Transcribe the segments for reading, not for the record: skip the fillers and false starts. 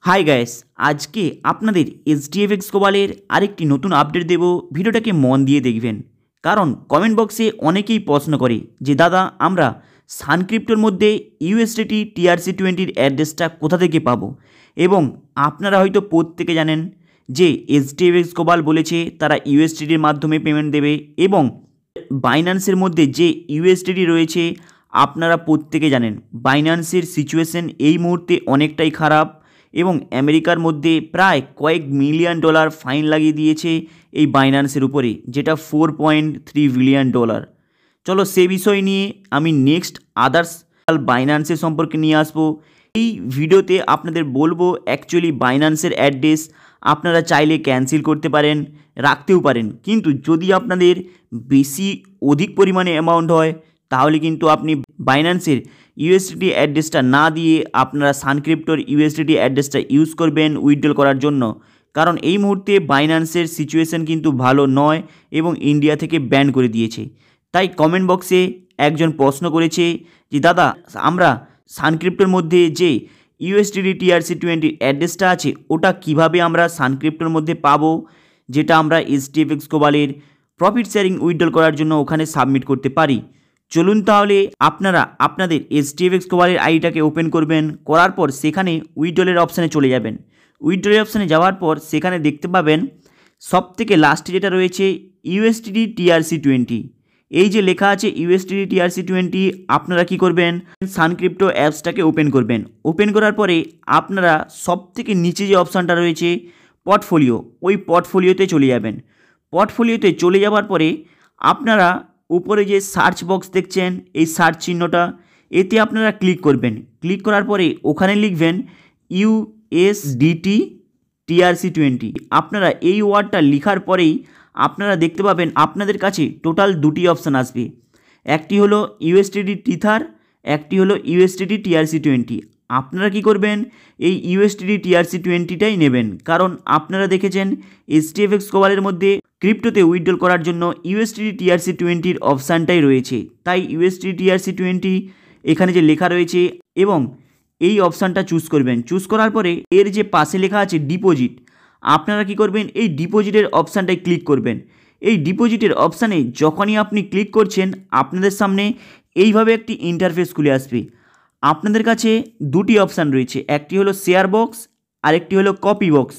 Hi guys, আজকে আপনাদের HDFX গ্লোবালের আরেকটি নতুন আপডেট দেব। ভিডিওটাকে মন দিয়ে দেখবেন, কারণ কমেন্ট বক্সে অনেকেই প্রশ্ন করে যে দাদা আমরা সানক্রিপ্টোর মধ্যে ইউএসডিটি TRC20 অ্যাড্রেসটা কোথা থেকে পাবো। এবং আপনারা হয়তো প্রত্যেকে জানেন যে এইচডিএফএক্স গ্লোবাল বলেছে তারা ইউএসডিটির মাধ্যমে পেমেন্ট দেবে, এবং বাইন্যান্সের মধ্যে যে ইউএসডিটি রয়েছে আপনারা প্রত্যেকে জানেন বাইন্যান্সের সিচুয়েশন এই মুহূর্তে অনেকটাই খারাপ, এবং আমেরিকার মধ্যে প্রায় কয়েক মিলিয়ন ডলার ফাইন লাগিয়ে দিয়েছে এই বাইন্যান্সের উপরে, যেটা $4.3 বিলিয়ন। চলো সে বিষয় নিয়ে আমি নেক্সট আদার্স বাইন্যান্সের সম্পর্কে নিয়ে আসবো। এই ভিডিওতে আপনাদের বলবো অ্যাকচুয়ালি বাইন্যান্সের অ্যাড্রেস আপনারা চাইলে ক্যান্সেল করতে পারেন, রাখতেও পারেন, কিন্তু যদি আপনাদের বেশি অধিক পরিমাণে অ্যামাউন্ট হয় তাহলে কিন্তু আপনি বাইন্যান্সের ইউএসডিটি অ্যাড্রেসটা না দিয়ে আপনারা সানক্রিপ্টোর ইউএসডিটি অ্যাড্রেসটা ইউজ করবেন উইথড্রল করার জন্য। কারণ এই মুহূর্তে বাইন্যান্সের সিচুয়েশন কিন্তু ভালো নয় এবং ইন্ডিয়া থেকে ব্যান করে দিয়েছে। তাই কমেন্ট বক্সে একজন প্রশ্ন করেছে যে দাদা আমরা সানক্রিপ্টোর মধ্যে যে ইউএসডিটি TRC20 অ্যাড্রেসটা আছে ওটা কিভাবে আমরা সানক্রিপ্টোর মধ্যে পাবো, যেটা আমরা এইচডিএফএক্স গ্লোবালের প্রফিট শেয়ারিং উইথড্রল করার জন্য ওখানে সাবমিট করতে পারি। চলুন তাহলে আপনারা আপনাদের এইচডিএফএক্স গ্লোবালের আইডিটাকে ওপেন করবেন, করার পর সেখানে উইথড্রলের অপশানে চলে যাবেন। উইথড্রলের অপশানে যাওয়ার পর সেখানে দেখতে পাবেন সবথেকে লাস্টে যেটা রয়েছে ইউএসডিটি TRC20। এই যে লেখা আছে ইউএসডিটি TRC20, আপনারা কি করবেন সানক্রিপ্টো অ্যাপসটাকে ওপেন করবেন। ওপেন করার পরে আপনারা সবথেকে নিচে যে অপশানটা রয়েছে পোর্টফোলিও, ওই পোর্টফোলিওতে চলে যাবেন। পোর্টফোলিওতে চলে যাওয়ার পরে আপনারা উপরে যে সার্চ বক্স দেখছেন এই সার্চ চিহ্নটা, এতে আপনারা ক্লিক করবেন। ক্লিক করার পরে ওখানে লিখবেন USDT TRC20। আপনারা এই ওয়ার্ডটা লেখার পরেই আপনারা দেখতে পাবেন আপনাদের কাছে টোটাল দুটি অপশান আসবে, একটি হলো USDT টিথার, একটি হলো USDT TRC20। আপনারা কি করবেন এই USDT TRC20টাই নেবেন, কারণ আপনারা দেখেছেন এইচডিএফএক্স গ্লোবালের মধ্যে ক্রিপ্টোতে উইথড্রল করার জন্য USDT TRC20 অপশানটাই রয়েছে। তাই USDT TRC20 এখানে যে লেখা রয়েছে এবং এই অপশানটা চুজ করবেন। চুজ করার পরে এর যে পাশে লেখা আছে ডিপোজিট, আপনারা কি করবেন এই ডিপোজিটের অপশানটায় ক্লিক করবেন। এই ডিপোজিটের অপশানে যখনই আপনি ক্লিক করছেন আপনাদের সামনে এইভাবে একটি ইন্টারফেস খুলে আসবে। আপনাদের কাছে দুটি অপশান রয়েছে, একটি হলো শেয়ার বক্স আর একটি হলো কপি বক্স।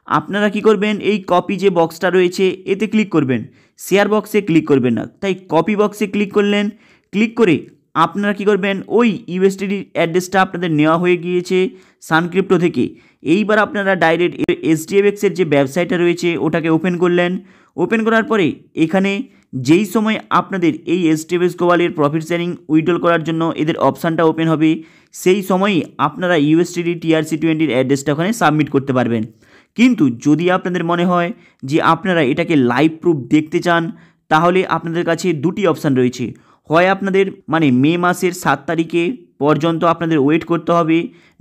আপনারা কি করবেন এই কপি যে বক্সটা রয়েছে এতে ক্লিক করবেন, শেয়ার বক্সে ক্লিক করবেন না। তাই কপি বক্সে ক্লিক করলেন, ক্লিক করে আপনারা কি করবেন ওই ইউএসডিটি অ্যাড্রেসটা আপনাদের নেওয়া হয়ে গিয়েছে সানক্রিপ্টো থেকে। এইবার আপনারা ডাইরেক্ট এইচডিএফএক্সের যে ওয়েবসাইটটা রয়েছে ওটাকে ওপেন করলেন। ওপেন করার পরে এখানে যেই সময় আপনাদের এই এইচডিএফএক্স গ্লোবালের প্রফিট শেয়ারিং উইথড্রল করার জন্য এদের অপশানটা ওপেন হবে, সেই সময়ই আপনারা USDT TRC20 অ্যাড্রেসটা ওখানে সাবমিট করতে পারবেন। কিন্তু যদি আপনাদের মনে হয় যে আপনারা এটাকে লাইভ প্রুফ দেখতে চান তাহলে আপনাদের কাছে দুটি অপশান রয়েছে, হয় আপনাদের মে মাসের 7 তারিখে পর্যন্ত আপনাদের ওয়েট করতে হবে,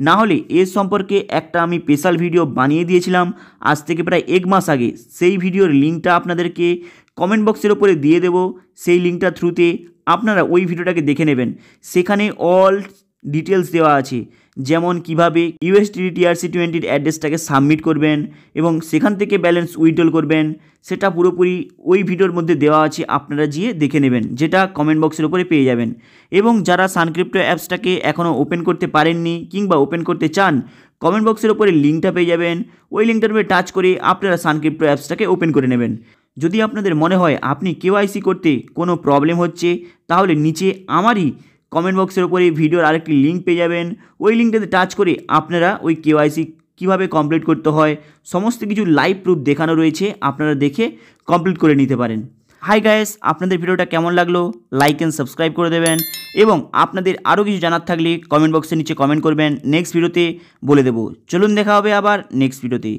না হলে এর সম্পর্কে একটা আমি স্পেশাল ভিডিও বানিয়ে দিয়েছিলাম আজ থেকে প্রায় 1 মাস আগে। সেই ভিডিওর লিঙ্কটা আপনাদেরকে কমেন্ট বক্সের ওপরে দিয়ে দেব, সেই লিঙ্কটার থ্রুতে আপনারা ওই ভিডিওটাকে দেখে নেবেন। সেখানে অল ডিটেলস দেওয়া আছে, যেমন কিভাবে USDT TRC20 অ্যাড্রেসটাকে সাবমিট করবেন এবং সেখান থেকে ব্যালেন্স উইথড্রল করবেন, সেটা পুরোপুরি ওই ভিডিওর মধ্যে দেওয়া আছে, আপনারা গিয়ে দেখে নেবেন, যেটা কমেন্ট বক্সের উপরে পেয়ে যাবেন। এবং যারা সানক্রিপ্টো অ্যাপসটাকে এখনও ওপেন করতে পারেননি কিংবা ওপেন করতে চান, কমেন্ট বক্সের উপরে লিঙ্কটা পেয়ে যাবেন, ওই লিঙ্কটার উপরে টাচ করে আপনারা সানক্রিপ্টো অ্যাপসটাকে ওপেন করে নেবেন। যদি আপনাদের মনে হয় আপনি KYC করতে কোনো প্রবলেম হচ্ছে তাহলে নিচে আমারই কমেন্ট বক্সের উপরে ভিডিওর আরেকটি লিঙ্ক পেয়ে যাবেন, ওই লিঙ্কটাতে টাচ করে আপনারা ওই KYC কীভাবে কমপ্লিট করতে হয় সমস্ত কিছু লাইভ প্রুফ দেখানো রয়েছে, আপনারা দেখে কমপ্লিট করে নিতে পারেন। হাই গাইস, আপনাদের ভিডিওটা কেমন লাগলো লাইক অ্যান্ড সাবস্ক্রাইব করে দেবেন, এবং আপনাদের আরও কিছু জানার থাকলে কমেন্ট বক্সের নিচে কমেন্ট করবেন, নেক্সট ভিডিওতে বলে দেবো। চলুন দেখা হবে আবার নেক্সট ভিডিওতে।